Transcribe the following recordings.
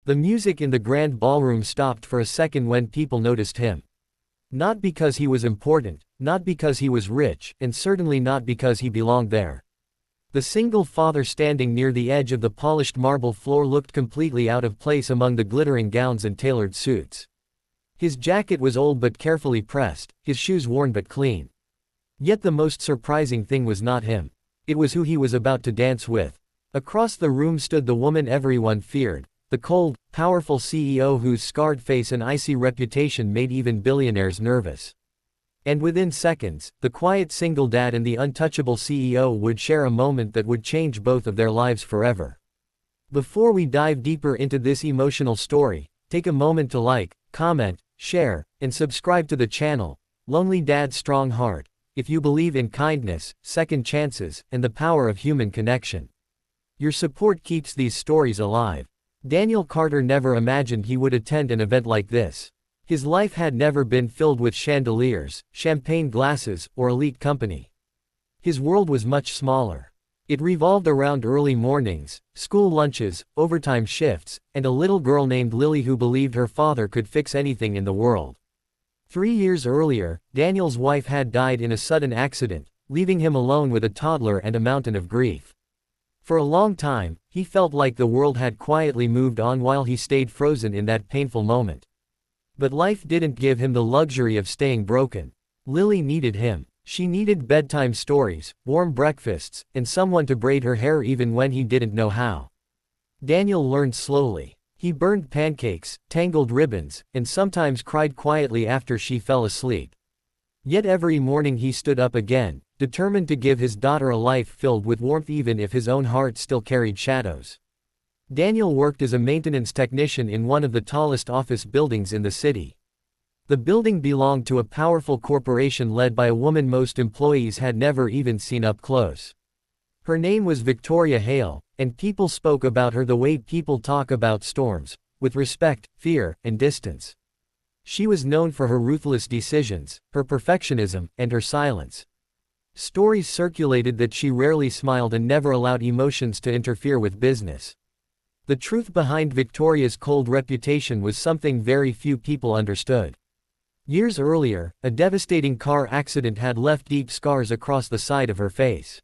The music in the grand ballroom stopped for a second when people noticed him. Not because he was important, not because he was rich, and certainly not because he belonged there. The single father standing near the edge of the polished marble floor looked completely out of place among the glittering gowns and tailored suits. His jacket was old but carefully pressed, his shoes worn but clean. Yet the most surprising thing was not him. It was who he was about to dance with. Across the room stood the woman everyone feared, the cold, powerful CEO whose scarred face and icy reputation made even billionaires nervous. And within seconds, the quiet single dad and the untouchable CEO would share a moment that would change both of their lives forever. Before we dive deeper into this emotional story, take a moment to like, comment, share, and subscribe to the channel, Lonely Dad's Strong Heart, if you believe in kindness, second chances, and the power of human connection. Your support keeps these stories alive. Daniel Carter never imagined he would attend an event like this. His life had never been filled with chandeliers, champagne glasses, or elite company. His world was much smaller. It revolved around early mornings, school lunches, overtime shifts, and a little girl named Lily who believed her father could fix anything in the world. 3 years earlier, Daniel's wife had died in a sudden accident, leaving him alone with a toddler and a mountain of grief. For a long time, he felt like the world had quietly moved on while he stayed frozen in that painful moment. But life didn't give him the luxury of staying broken. Lily needed him. She needed bedtime stories, warm breakfasts, and someone to braid her hair even when he didn't know how. Daniel learned slowly. He burned pancakes, tangled ribbons, and sometimes cried quietly after she fell asleep. Yet every morning he stood up again, determined to give his daughter a life filled with warmth even if his own heart still carried shadows. Daniel worked as a maintenance technician in one of the tallest office buildings in the city. The building belonged to a powerful corporation led by a woman most employees had never even seen up close. Her name was Victoria Hale, and people spoke about her the way people talk about storms, with respect, fear, and distance. She was known for her ruthless decisions, her perfectionism, and her silence. Stories circulated that she rarely smiled and never allowed emotions to interfere with business. The truth behind Victoria's cold reputation was something very few people understood. Years earlier, a devastating car accident had left deep scars across the side of her face.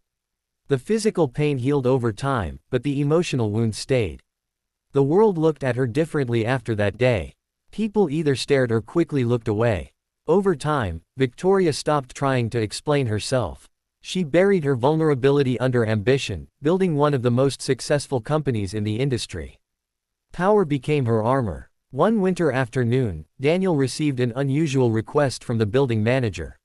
The physical pain healed over time, but the emotional wounds stayed. The world looked at her differently after that day. People either stared or quickly looked away. Over time, Victoria stopped trying to explain herself. She buried her vulnerability under ambition, building one of the most successful companies in the industry. Power became her armor. One winter afternoon, Daniel received an unusual request from the building manager.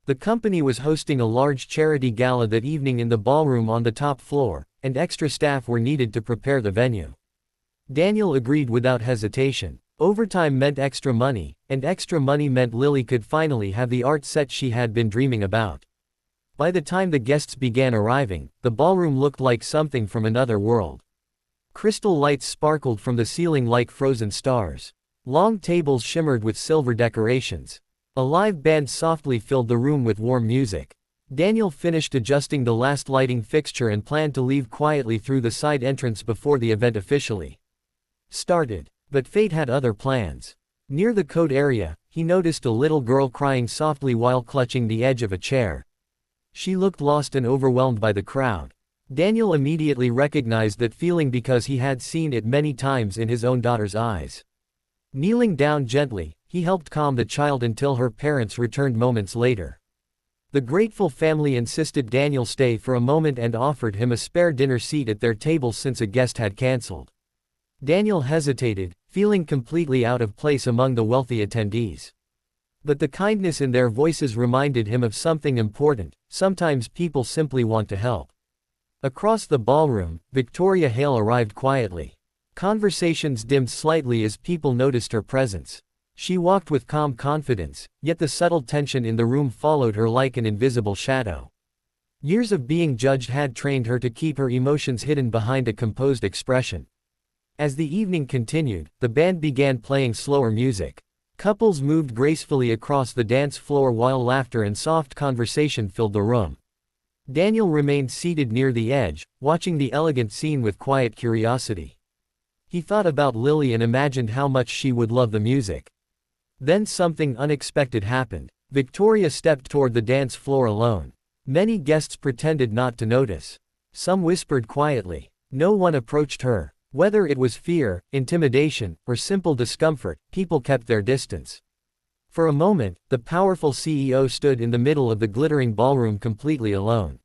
The company was hosting a large charity gala that evening in the ballroom on the top floor, and extra staff were needed to prepare the venue. Daniel agreed without hesitation. Overtime meant extra money, and extra money meant Lily could finally have the art set she had been dreaming about. By the time the guests began arriving, the ballroom looked like something from another world. Crystal lights sparkled from the ceiling like frozen stars. Long tables shimmered with silver decorations. A live band softly filled the room with warm music. Daniel finished adjusting the last lighting fixture and planned to leave quietly through the side entrance before the event officially started. But fate had other plans. Near the coat area, he noticed a little girl crying softly while clutching the edge of a chair. She looked lost and overwhelmed by the crowd. Daniel immediately recognized that feeling because he had seen it many times in his own daughter's eyes. Kneeling down gently, he helped calm the child until her parents returned moments later. The grateful family insisted Daniel stay for a moment and offered him a spare dinner seat at their table since a guest had canceled. Daniel hesitated, feeling completely out of place among the wealthy attendees. But the kindness in their voices reminded him of something important: sometimes people simply want to help. Across the ballroom, Victoria Hale arrived quietly. Conversations dimmed slightly as people noticed her presence. She walked with calm confidence, yet the subtle tension in the room followed her like an invisible shadow. Years of being judged had trained her to keep her emotions hidden behind a composed expression. As the evening continued, the band began playing slower music. Couples moved gracefully across the dance floor while laughter and soft conversation filled the room. Daniel remained seated near the edge, watching the elegant scene with quiet curiosity. He thought about Lily and imagined how much she would love the music. Then something unexpected happened. Victoria stepped toward the dance floor alone. Many guests pretended not to notice. Some whispered quietly. No one approached her. Whether it was fear, intimidation, or simple discomfort, people kept their distance. For a moment, the powerful CEO stood in the middle of the glittering ballroom completely alone.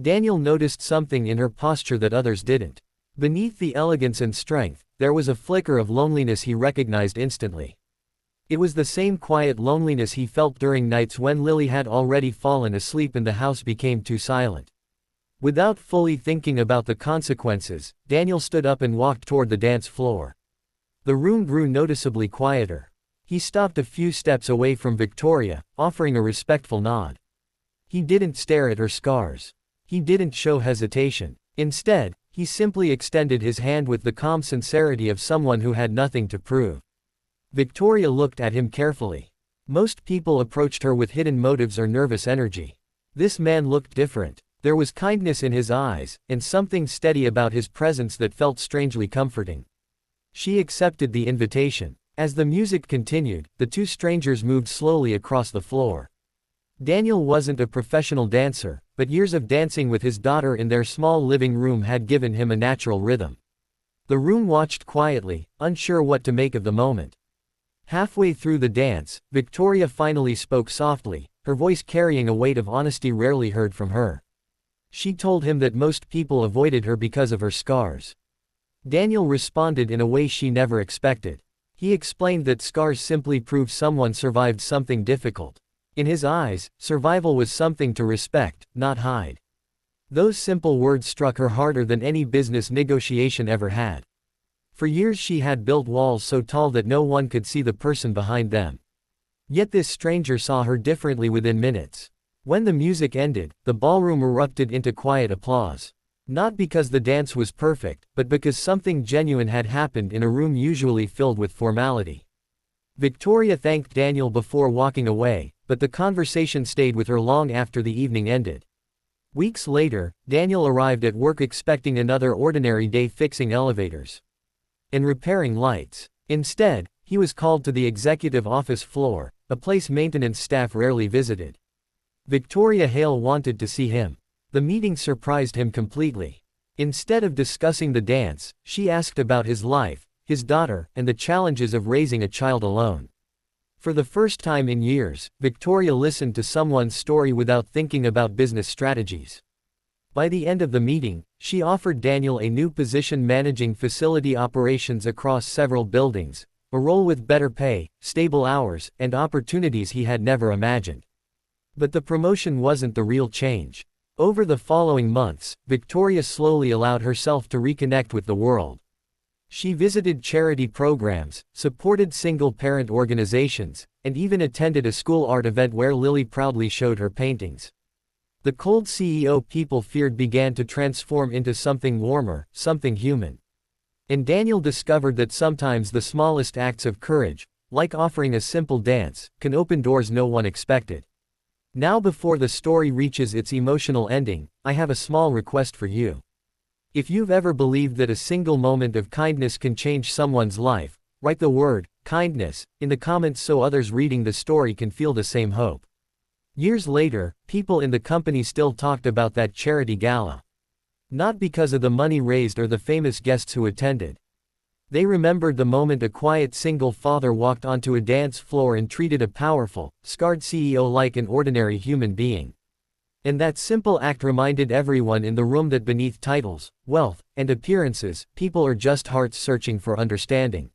Daniel noticed something in her posture that others didn't. Beneath the elegance and strength, there was a flicker of loneliness he recognized instantly. It was the same quiet loneliness he felt during nights when Lily had already fallen asleep and the house became too silent. Without fully thinking about the consequences, Daniel stood up and walked toward the dance floor. The room grew noticeably quieter. He stopped a few steps away from Victoria, offering a respectful nod. He didn't stare at her scars. He didn't show hesitation. Instead, he simply extended his hand with the calm sincerity of someone who had nothing to prove. Victoria looked at him carefully. Most people approached her with hidden motives or nervous energy. This man looked different. There was kindness in his eyes, and something steady about his presence that felt strangely comforting. She accepted the invitation. As the music continued, the two strangers moved slowly across the floor. Daniel wasn't a professional dancer, but years of dancing with his daughter in their small living room had given him a natural rhythm. The room watched quietly, unsure what to make of the moment. Halfway through the dance, Victoria finally spoke softly, her voice carrying a weight of honesty rarely heard from her. She told him that most people avoided her because of her scars. Daniel responded in a way she never expected. He explained that scars simply prove someone survived something difficult. In his eyes, survival was something to respect, not hide. Those simple words struck her harder than any business negotiation ever had. For years she had built walls so tall that no one could see the person behind them. Yet this stranger saw her differently within minutes. When the music ended, the ballroom erupted into quiet applause. Not because the dance was perfect, but because something genuine had happened in a room usually filled with formality. Victoria thanked Daniel before walking away, but the conversation stayed with her long after the evening ended. Weeks later, Daniel arrived at work expecting another ordinary day fixing elevators and repairing lights. Instead, he was called to the executive office floor, a place maintenance staff rarely visited. Victoria Hale wanted to see him. The meeting surprised him completely. Instead of discussing the dance, she asked about his life, his daughter, and the challenges of raising a child alone. For the first time in years, Victoria listened to someone's story without thinking about business strategies. By the end of the meeting, she offered Daniel a new position managing facility operations across several buildings, a role with better pay, stable hours, and opportunities he had never imagined. But the promotion wasn't the real change. Over the following months, Victoria slowly allowed herself to reconnect with the world. She visited charity programs, supported single-parent organizations, and even attended a school art event where Lily proudly showed her paintings. The cold CEO people feared began to transform into something warmer, something human. And Daniel discovered that sometimes the smallest acts of courage, like offering a simple dance, can open doors no one expected. Now before the story reaches its emotional ending, I have a small request for you. If you've ever believed that a single moment of kindness can change someone's life, write the word, kindness, in the comments so others reading the story can feel the same hope. Years later, people in the company still talked about that charity gala. Not because of the money raised or the famous guests who attended. They remembered the moment a quiet single father walked onto a dance floor and treated a powerful, scarred CEO like an ordinary human being. And that simple act reminded everyone in the room that beneath titles, wealth, and appearances, people are just hearts searching for understanding.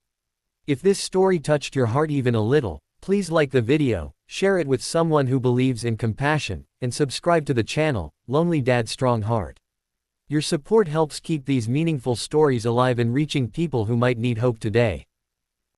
If this story touched your heart even a little, please like the video, share it with someone who believes in compassion, and subscribe to the channel, Lonely Dad Strong Heart. Your support helps keep these meaningful stories alive and reaching people who might need hope today.